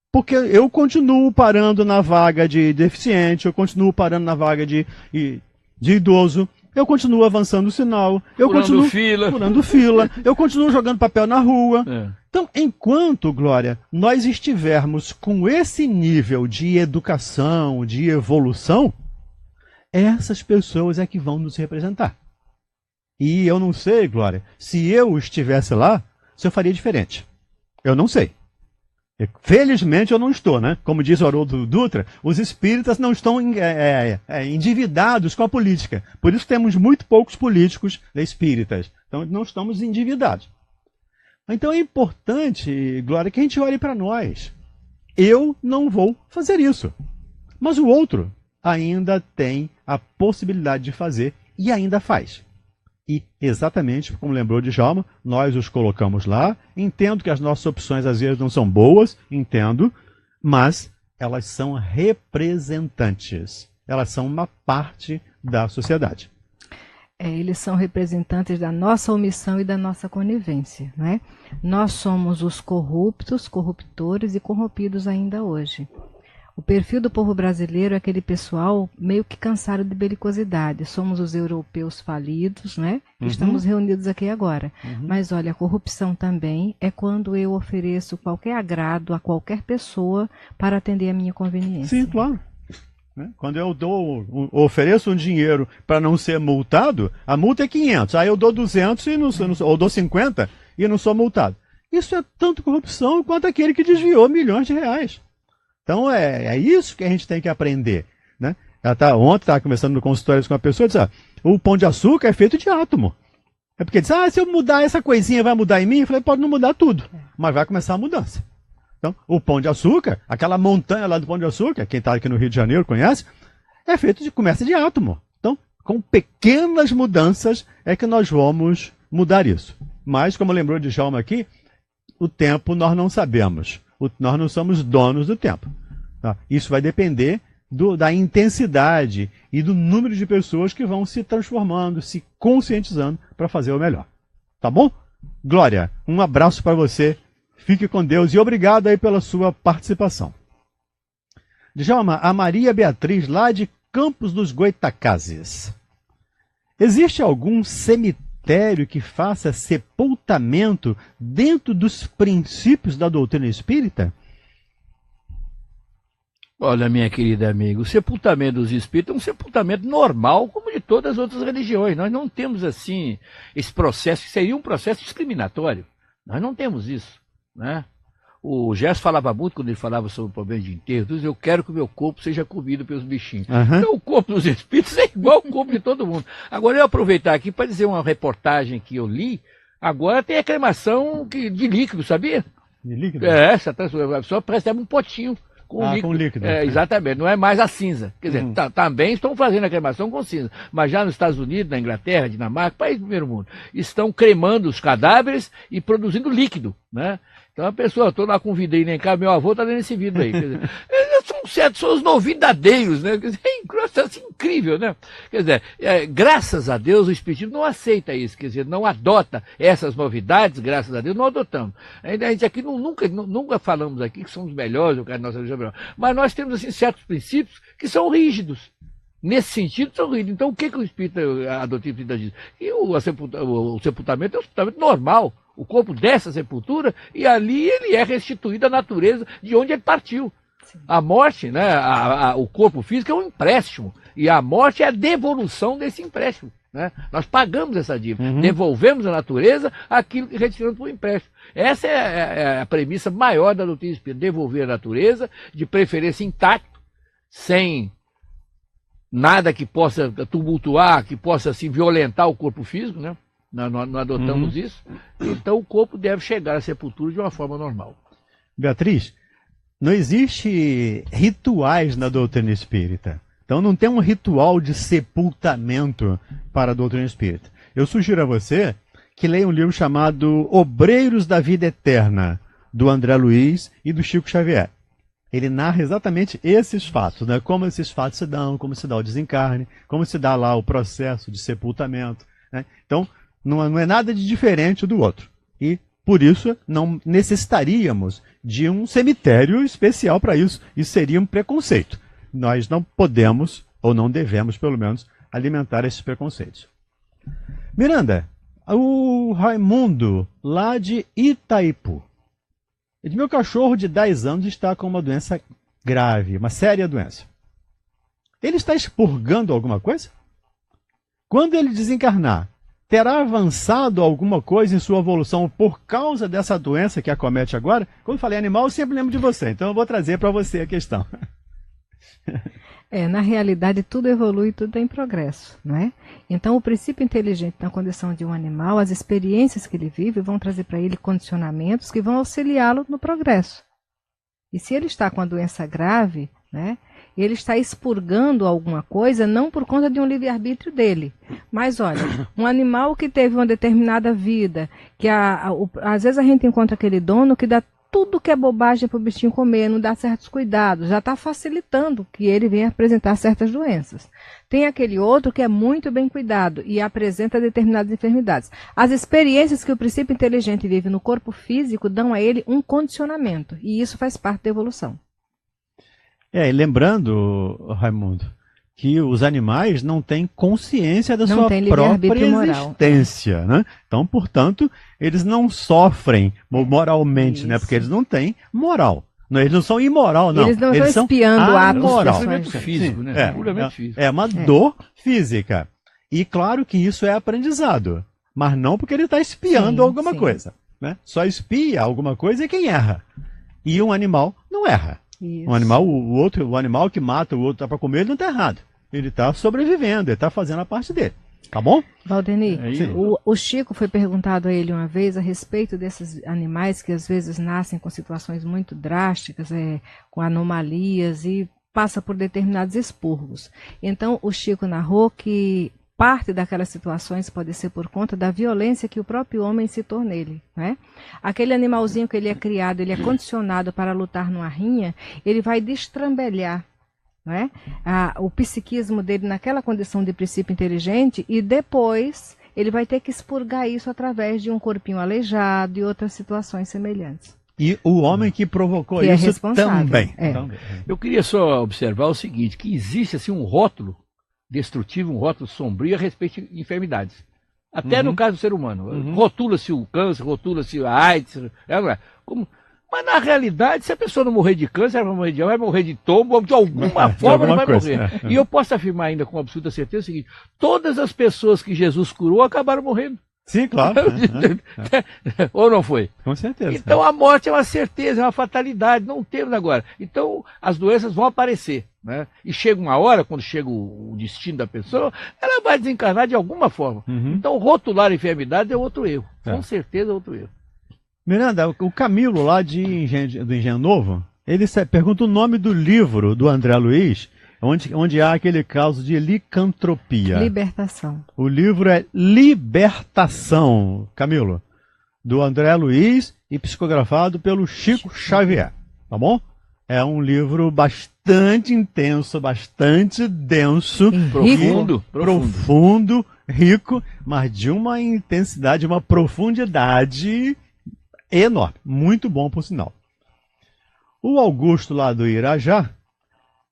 Porque eu continuo parando na vaga de deficiente, eu continuo parando na vaga de idoso, eu continuo avançando o sinal, eu continuo furando fila, eu continuo jogando papel na rua. Então, enquanto, Glória, nós estivermos com esse nível de educação, de evolução, essas pessoas é que vão nos representar. E eu não sei, Glória, se eu estivesse lá, se eu faria diferente. Eu não sei. Felizmente eu não estou, né? Como diz o Haroldo Dutra, os espíritas não estão endividados com a política. Por isso temos muito poucos políticos espíritas. Então não estamos endividados. Então é importante, Glória, que a gente olhe para nós. Eu não vou fazer isso. Mas o outro ainda tem a possibilidade de fazer e ainda faz. E, exatamente como lembrou Djalma, nós os colocamos lá. Entendo que as nossas opções às vezes não são boas, entendo, mas elas são representantes. Elas são uma parte da sociedade. Eles são representantes da nossa omissão e da nossa conivência, não é? Nós somos os corruptos, corruptores e corrompidos ainda hoje. O perfil do povo brasileiro é aquele pessoal meio que cansado de belicosidade. Somos os europeus falidos, né? Que estamos reunidos aqui agora. Mas olha, a corrupção também é quando eu ofereço qualquer agrado a qualquer pessoa para atender a minha conveniência. Sim, claro. Quando eu ofereço um dinheiro para não ser multado, a multa é 500. Aí eu dou 200 ou dou 50 e não sou multado. Isso é tanto corrupção quanto aquele que desviou milhões de reais. Então é isso que a gente tem que aprender, né? Ontem estava conversando no consultório com uma pessoa e disse, o pão de açúcar é feito de átomo. É porque diz, se eu mudar essa coisinha vai mudar em mim? Eu falei, pode não mudar tudo, mas vai começar a mudança. Então, o pão de açúcar, aquela montanha lá do pão de açúcar, quem está aqui no Rio de Janeiro conhece, é feito começa de átomo. Então, com pequenas mudanças é que nós vamos mudar isso. Mas, como lembrou de Djalma aqui, o tempo nós não sabemos. Nós não somos donos do tempo. Tá? Isso vai depender da intensidade e do número de pessoas que vão se transformando, se conscientizando para fazer o melhor. Tá bom? Glória, um abraço para você. Fique com Deus e obrigado aí pela sua participação. Djalma, a Maria Beatriz, lá de Campos dos Goitacazes. Existe algum cemitério que faça sepultamento dentro dos princípios da doutrina espírita? Olha, minha querida amiga, o sepultamento dos espíritos é um sepultamento normal, como de todas as outras religiões. Nós não temos, assim, esse processo, que seria um processo discriminatório. Nós não temos isso, né? O Gerson falava muito, quando ele falava sobre o problema de enterro, eu quero que o meu corpo seja comido pelos bichinhos. Então o corpo dos espíritos é igual ao corpo de todo mundo. Agora eu vou aproveitar aqui para dizer uma reportagem que eu li. Agora tem a cremação de líquido, sabia? De líquido? Essa a pessoa recebe um potinho com líquido. Com líquido. Exatamente, não é mais a cinza. Quer dizer, também estão fazendo a cremação com cinza. Mas já nos Estados Unidos, na Inglaterra, Dinamarca, país do primeiro mundo, estão cremando os cadáveres e produzindo líquido, né? Então a pessoa, eu estou lá com um vidro aí, nem cá, meu avô está dando esse vidro aí. Quer dizer, são os novidadeiros, né? Quer dizer, é incrível, né? Quer dizer, graças a Deus o Espiritismo não aceita isso, quer dizer, não adota essas novidades, graças a Deus, não adotamos. A gente aqui nunca falamos aqui que somos melhores, ou que a nossa religião é melhor, mas nós temos assim, certos princípios que são rígidos. Nesse sentido, são rígidos. Então, o que o Espírito, a doutrina espírita diz? Que o sepultamento é um sepultamento normal. O corpo desce à sepultura e ali ele é restituído à natureza de onde ele partiu. Sim. A morte, né, o corpo físico é um empréstimo. E a morte é a devolução desse empréstimo. Né? Nós pagamos essa dívida, devolvemos à natureza aquilo que retiramos por empréstimo. Essa é a premissa maior da doutrina espírita, devolver à natureza, de preferência intacto, sem nada que possa tumultuar, que possa assim, violentar o corpo físico, né? Não adotamos isso. Então o corpo deve chegar à sepultura de uma forma normal. Beatriz, não existe rituais na doutrina espírita. Então não tem um ritual de sepultamento para a doutrina espírita. Eu sugiro a você que leia um livro chamado Obreiros da Vida Eterna, do André Luiz e do Chico Xavier. Ele narra exatamente esses fatos, né? Como esses fatos se dão, como se dá o desencarne, como se dá lá o processo de sepultamento. Né? Então, não é nada de diferente do outro. E, por isso, não necessitaríamos de um cemitério especial para isso. Isso seria um preconceito. Nós não podemos, ou não devemos, pelo menos, alimentar esses preconceitos. Miranda, o Raimundo, lá de Itaipu. Ele diz, meu cachorro de 10 anos está com uma doença grave, uma séria doença. Ele está expurgando alguma coisa? Quando ele desencarnar, terá avançado alguma coisa em sua evolução por causa dessa doença que acomete agora? Quando eu falei animal, eu sempre lembro de você, então eu vou trazer para você a questão. Na realidade, tudo evolui, tudo tem progresso, não é? Então, o princípio inteligente na condição de um animal, as experiências que ele vive vão trazer para ele condicionamentos que vão auxiliá-lo no progresso. E se ele está com a doença grave, né, ele está expurgando alguma coisa, não por conta de um livre-arbítrio dele. Mas, olha, um animal que teve uma determinada vida, que às vezes a gente encontra aquele dono que dá tudo que é bobagem para o bichinho comer, não dá certos cuidados, já está facilitando que ele venha apresentar certas doenças. Tem aquele outro que é muito bem cuidado e apresenta determinadas enfermidades. As experiências que o princípio inteligente vive no corpo físico dão a ele um condicionamento, e isso faz parte da evolução. E lembrando, Raimundo, que os animais não têm consciência da sua própria existência, né? Então, portanto, eles não sofrem moralmente, né? Porque eles não têm moral. Não, eles não são imoral, não. Eles não estão espiando o ato moral. Físico, né? Puramente físico. É uma dor física. E claro que isso é aprendizado, mas não porque ele está espiando alguma coisa. Né? Só espia alguma coisa quem erra. E um animal não erra. Isso. Um animal, o animal que mata o outro para comer, ele não está errado. Ele está sobrevivendo, ele está fazendo a parte dele. Tá bom? Valdemir, o Chico foi perguntado a ele uma vez a respeito desses animais que às vezes nascem com situações muito drásticas, com anomalias e passa por determinados expurgos. Então o Chico narrou que parte daquelas situações pode ser por conta da violência que o próprio homem citou nele. Né? Aquele animalzinho que ele é criado, ele é condicionado para lutar numa rinha, ele vai destrambelhar, né? O psiquismo dele naquela condição de princípio inteligente e depois ele vai ter que expurgar isso através de um corpinho aleijado e outras situações semelhantes. E o homem que provocou isso também. Eu queria só observar o seguinte, que existe assim um rótulo destrutivo, um rótulo sombrio a respeito de enfermidades. Até no caso do ser humano. Rotula-se o câncer, rotula-se a AIDS. Mas na realidade, se a pessoa não morrer de câncer, ela vai morrer vai morrer de tombo, de alguma forma ela vai morrer. E eu posso afirmar ainda com absoluta certeza o seguinte, todas as pessoas que Jesus curou acabaram morrendo. Sim, claro. Ou não foi? Com certeza. Então a morte é uma certeza, é uma fatalidade, não temos agora. Então as doenças vão aparecer, né? E chega uma hora, quando chega o destino da pessoa, ela vai desencarnar de alguma forma. Então rotular a enfermidade é outro erro, com certeza é outro erro. Miranda, o Camilo lá do Engenho Novo, ele pergunta o nome do livro do André Luiz, onde há aquele caso de licantropia. Libertação. O livro é Libertação, Camilo, do André Luiz e psicografado pelo Chico Xavier, tá bom? É um livro bastante intenso, bastante denso, profundo, rico, mas de uma intensidade, uma profundidade enorme. Muito bom, por sinal. O Augusto lá do Irajá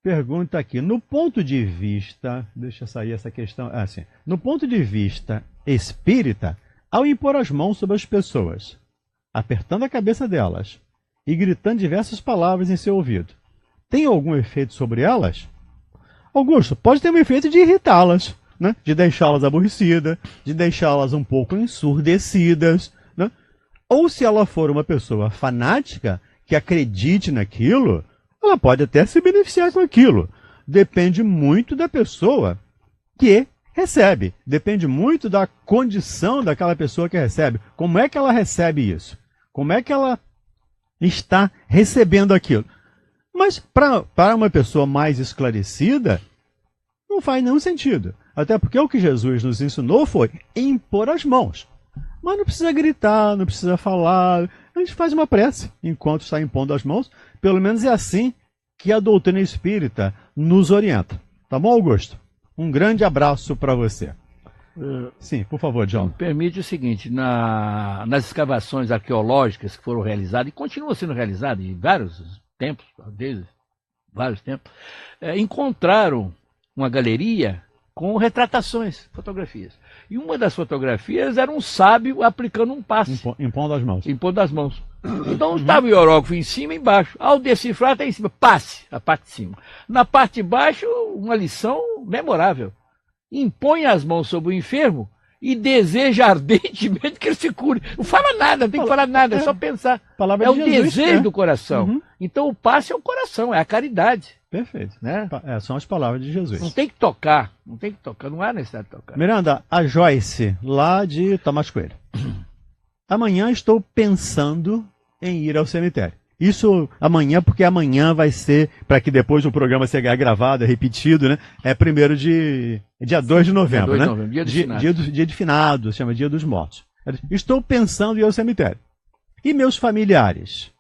pergunta aqui, no ponto de vista, deixa sair essa questão, no ponto de vista espírita, ao impor as mãos sobre as pessoas, apertando a cabeça delas e gritando diversas palavras em seu ouvido, tem algum efeito sobre elas? Augusto, pode ter um efeito de irritá-las, né? De deixá-las aborrecidas, de deixá-las um pouco ensurdecidas, né? Ou se ela for uma pessoa fanática, que acredite naquilo, ela pode até se beneficiar com aquilo. Depende muito da pessoa que recebe. Depende muito da condição daquela pessoa que recebe. Como é que ela recebe isso? Como é que ela está recebendo aquilo? Mas para uma pessoa mais esclarecida, não faz nenhum sentido. Até porque o que Jesus nos ensinou foi impor as mãos. Mas não precisa gritar, não precisa falar. A gente faz uma prece enquanto está impondo as mãos. Pelo menos é assim que a doutrina espírita nos orienta. Tá bom, Augusto? Um grande abraço para você. Sim, por favor, John. Permite o seguinte, nas escavações arqueológicas que foram realizadas, e continuam sendo realizadas em vários tempos, desde vários tempos, encontraram uma galeria com retratações, fotografias. E uma das fotografias era um sábio aplicando um passe. Impondo as mãos. Impondo as mãos. Então estava o hierógrafo em cima e embaixo. Ao decifrar está em cima, passe, a parte de cima. Na parte de baixo, uma lição memorável. Impõe as mãos sobre o enfermo e deseja ardentemente que ele se cure. Não fala nada, não tem que falar nada, é só pensar. Palavra é de o Jesus, desejo né? do coração. Então o passe é o coração, é a caridade. Perfeito. Né? São as palavras de Jesus. Não tem que tocar, não há necessidade de tocar. Miranda, a Joyce, lá de Tomás Coelho. Amanhã estou pensando em ir ao cemitério. Isso amanhã, porque amanhã vai ser, para que depois o programa seja gravado, repetido, né? É dia 2 de novembro, né? Dia de finados, chama Dia dos Mortos. Estou pensando em ir ao cemitério. E meus familiares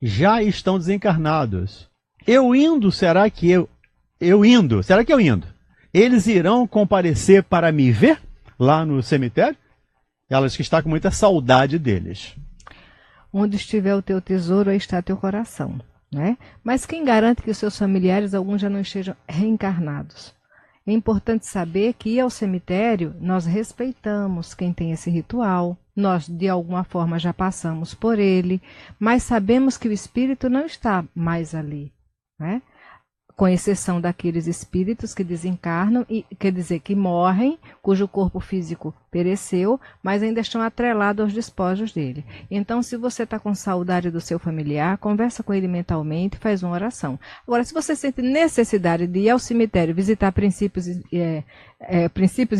já estão desencarnados. Eu indo, será que eu indo? Eles irão comparecer para me ver lá no cemitério? Elas que estão com muita saudade deles. Onde estiver o teu tesouro, aí está teu coração, né? Mas quem garante que os seus familiares, alguns já não estejam reencarnados? É importante saber que ir ao cemitério, nós respeitamos quem tem esse ritual, nós de alguma forma já passamos por ele, mas sabemos que o espírito não está mais ali, né? Com exceção daqueles espíritos que desencarnam, e quer dizer que morrem, cujo corpo físico pereceu, mas ainda estão atrelados aos despojos dele. Então, se você está com saudade do seu familiar, conversa com ele mentalmente e faz uma oração. Agora, se você sente necessidade de ir ao cemitério visitar princípios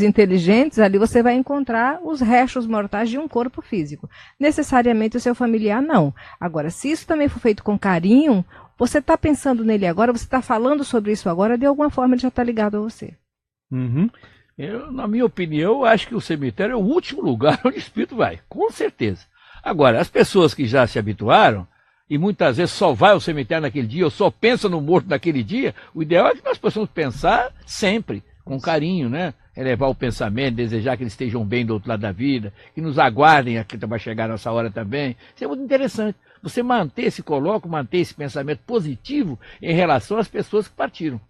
inteligentes, ali você vai encontrar os restos mortais de um corpo físico. Necessariamente o seu familiar, não. Agora, se isso também for feito com carinho, você está pensando nele agora, você está falando sobre isso agora, de alguma forma ele já está ligado a você. Na minha opinião, acho que o cemitério é o último lugar onde o espírito vai, com certeza. Agora, as pessoas que já se habituaram, e muitas vezes só vai ao cemitério naquele dia, ou só pensa no morto naquele dia, o ideal é que nós possamos pensar sempre, com carinho, né? Elevar o pensamento, desejar que eles estejam bem do outro lado da vida, que nos aguardem, aqui vai chegar a nossa hora também. Isso é muito interessante. Você manter esse pensamento positivo em relação às pessoas que partiram.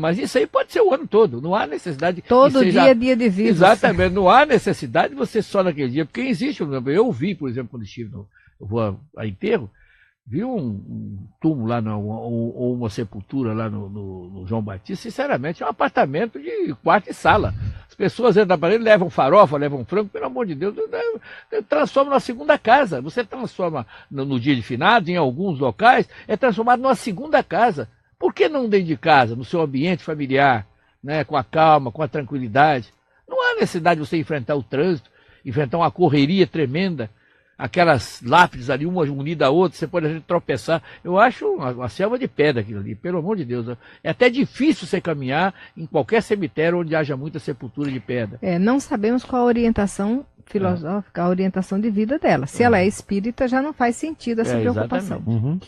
Mas isso aí pode ser o ano todo, não há necessidade... Todo dia é dia de vida. Exatamente, não há necessidade de você só naquele dia, porque existe, eu vi, por exemplo, quando estive eu vou a enterro, vi um túmulo lá, ou uma sepultura lá no João Batista, sinceramente, é um apartamento de quarto e sala. As pessoas entram na parede, levam farofa, levam frango, pelo amor de Deus, transforma numa segunda casa. Você transforma no dia de finados, em alguns locais, é transformado numa segunda casa. Por que não dentro de casa, no seu ambiente familiar, né, com a calma, com a tranquilidade? Não há necessidade de você enfrentar o trânsito, enfrentar uma correria tremenda, aquelas lápides ali, uma unida à outra, você pode tropeçar. Eu acho uma selva de pedra aquilo ali, pelo amor de Deus. É até difícil você caminhar em qualquer cemitério onde haja muita sepultura de pedra. Não sabemos qual a orientação filosófica, a orientação de vida dela. Se ela é espírita, já não faz sentido essa preocupação. Uhum.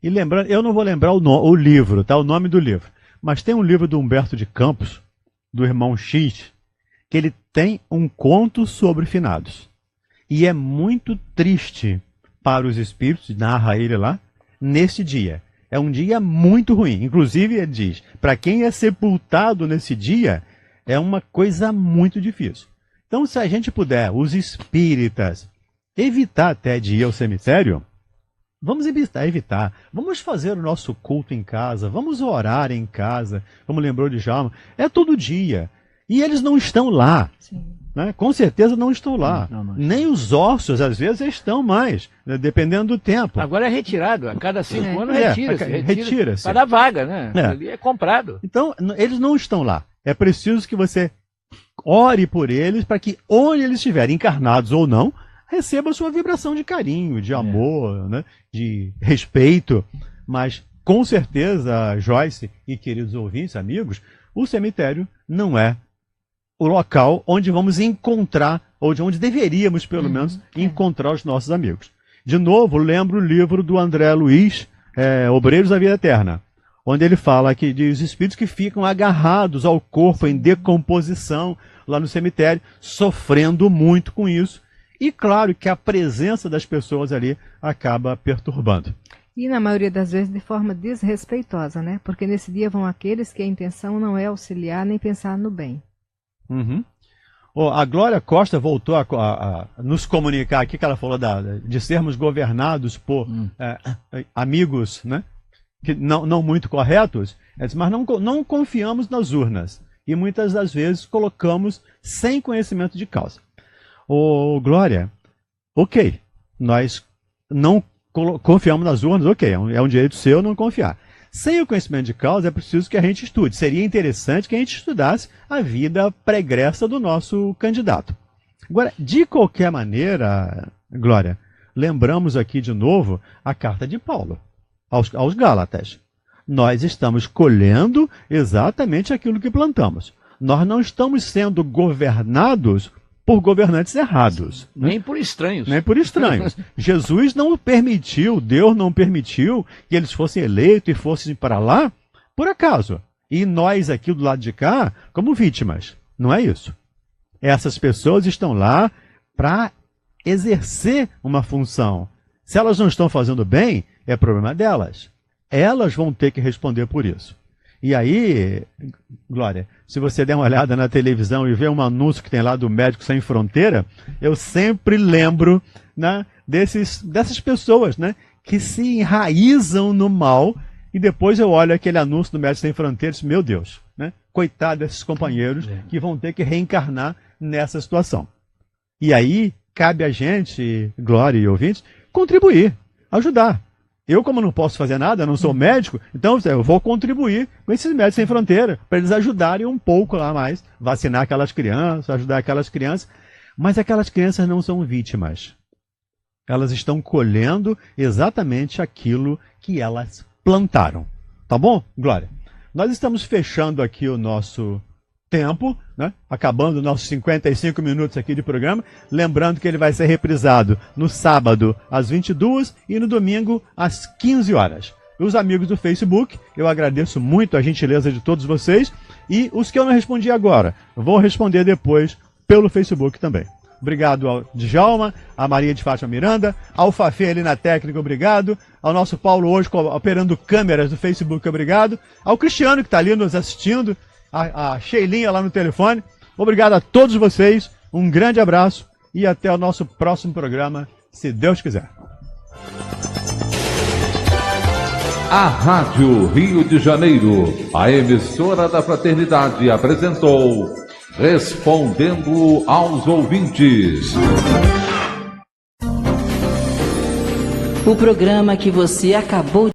E lembrando, eu não vou lembrar o livro, tá? O nome do livro. Mas tem um livro do Humberto de Campos, do irmão X, que ele tem um conto sobre finados. E é muito triste para os espíritos, narra ele lá, nesse dia. É um dia muito ruim. Inclusive, ele diz, para quem é sepultado nesse dia, é uma coisa muito difícil. Então, se a gente puder, os espíritas, evitar até de ir ao cemitério, vamos evitar. Vamos fazer o nosso culto em casa, vamos orar em casa, como lembrou de Djalma. É todo dia. E eles não estão lá. Sim. Né? Com certeza não estão lá. Não. Nem os ossos, às vezes, estão mais, né? Dependendo do tempo. Agora é retirado. A cada 5 anos retira-se. Para a vaga, né? Ali é comprado. Então, eles não estão lá. É preciso que você ore por eles, para que, onde eles estiverem, encarnados ou não, receba a sua vibração de carinho, de amor, né? De respeito. Mas, com certeza, Joyce e queridos ouvintes, amigos, o cemitério não é o local onde vamos encontrar, ou de onde deveríamos, pelo menos, encontrar os nossos amigos. De novo, lembro o livro do André Luiz, Obreiros da Vida Eterna, onde ele fala que dos espíritos que ficam agarrados ao corpo em decomposição lá no cemitério, sofrendo muito com isso. E claro que a presença das pessoas ali acaba perturbando. E na maioria das vezes de forma desrespeitosa, né? Porque nesse dia vão aqueles que a intenção não é auxiliar nem pensar no bem. Uhum. A Glória Costa voltou a nos comunicar aqui, que ela falou de sermos governados por amigos, né? Que não muito corretos, mas não confiamos nas urnas. E muitas das vezes colocamos sem conhecimento de causa. Glória, ok, nós não confiamos nas urnas, ok, é um direito seu não confiar. Sem o conhecimento de causa, é preciso que a gente estude. Seria interessante que a gente estudasse a vida pregressa do nosso candidato. Agora, de qualquer maneira, Glória, lembramos aqui de novo a carta de Paulo aos Gálatas. Nós estamos colhendo exatamente aquilo que plantamos. Nós não estamos sendo governados por governantes errados. Nem por estranhos. Nem por estranhos. Jesus não permitiu, Deus não permitiu que eles fossem eleitos e fossem para lá por acaso. E nós aqui do lado de cá, como vítimas. Não é isso. Essas pessoas estão lá para exercer uma função. Se elas não estão fazendo bem, é problema delas. Elas vão ter que responder por isso. E aí, Glória, se você der uma olhada na televisão e ver um anúncio que tem lá do Médicos Sem Fronteira, eu sempre lembro, né, dessas pessoas, né, que se enraizam no mal, e depois eu olho aquele anúncio do Médicos Sem Fronteira e digo, meu Deus, né, coitado desses companheiros que vão ter que reencarnar nessa situação. E aí, cabe a gente, Glória e ouvintes, contribuir, ajudar. Eu, como não posso fazer nada, não sou médico, então eu vou contribuir com esses Médicos Sem Fronteira, para eles ajudarem um pouco lá mais, vacinar aquelas crianças, ajudar aquelas crianças. Mas aquelas crianças não são vítimas. Elas estão colhendo exatamente aquilo que elas plantaram. Tá bom, Glória? Nós estamos fechando aqui o nosso tempo, né? Acabando nossos 55 minutos aqui de programa, lembrando que ele vai ser reprisado no sábado às 22 e no domingo às 15 horas. E os amigos do Facebook, eu agradeço muito a gentileza de todos vocês, e os que eu não respondi agora, vou responder depois pelo Facebook também. Obrigado ao Djalma, a Maria de Fátima Miranda, ao Fafê ali na técnica, obrigado, ao nosso Paulo hoje operando câmeras do Facebook, obrigado, ao Cristiano que está ali nos assistindo, a Sheilinha lá no telefone. Obrigado a todos vocês, um grande abraço e até o nosso próximo programa, se Deus quiser. A Rádio Rio de Janeiro, a emissora da Fraternidade, apresentou respondendo aos ouvintes. O programa que você acabou